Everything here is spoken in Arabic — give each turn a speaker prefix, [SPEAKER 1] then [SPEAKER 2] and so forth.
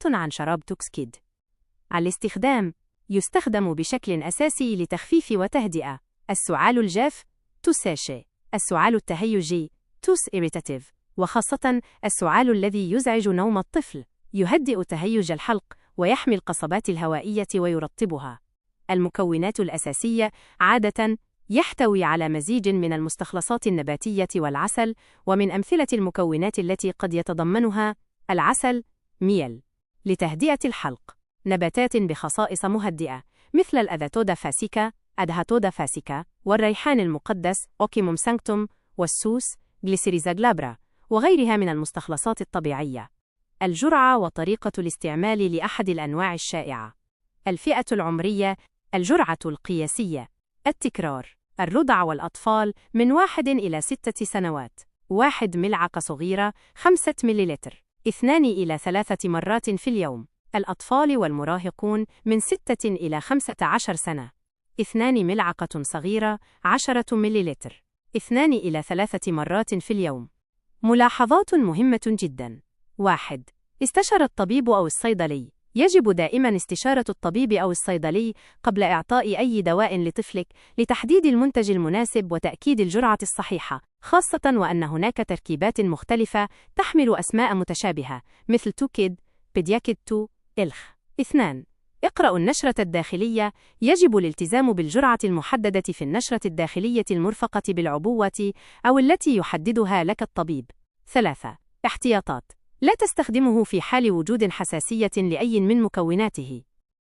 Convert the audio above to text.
[SPEAKER 1] معلومات عن شراب توكسكيد. الاستخدام: يستخدم بشكل أساسي لتخفيف وتهدئة. السعال الجاف توساشي. السعال التهيجي توس إيريتاتيف، وخاصة السعال الذي يزعج نوم الطفل، يهدئ تهيج الحلق ويحمي القصبات الهوائية ويرطبها. المكونات الأساسية عادة يحتوي على مزيج من المستخلصات النباتية والعسل، ومن أمثلة المكونات التي قد يتضمنها العسل ميل لتهدئة الحلق، نباتات بخصائص مهدئة مثل الأذاتودا فاسيكا أدهاتودا فاسيكا، والريحان المقدس أوكيموم سانكتوم، والسوس جليسيريزا جلابرا، وغيرها من المستخلصات الطبيعية. الجرعة وطريقة الاستعمال لأحد الأنواع الشائعة. الفئة العمرية: الجرعة القياسية. التكرار: الرضع والأطفال من 1 إلى 6 سنوات. 1 ملعقة صغيرة 5 مليلتر، 2 إلى 3 مرات في اليوم. الأطفال والمراهقون من 6 إلى 15 سنة. 2 ملعقة صغيرة 10 مليلتر، 2 إلى 3 مرات في اليوم. ملاحظات مهمة جدا. 1. استشر الطبيب أو الصيدلي. يجب دائما استشارة الطبيب أو الصيدلي قبل إعطاء أي دواء لطفلك لتحديد المنتج المناسب وتأكيد الجرعة الصحيحة، خاصة وأن هناك تركيبات مختلفة تحمل أسماء متشابهة مثل توكيد، بيدياكيد 2، إلخ. 2. اقرأوا النشرة الداخلية. يجب الالتزام بالجرعة المحددة في النشرة الداخلية المرفقة بالعبوة أو التي يحددها لك الطبيب. 3. احتياطات: لا تستخدمه في حال وجود حساسية لأي من مكوناته.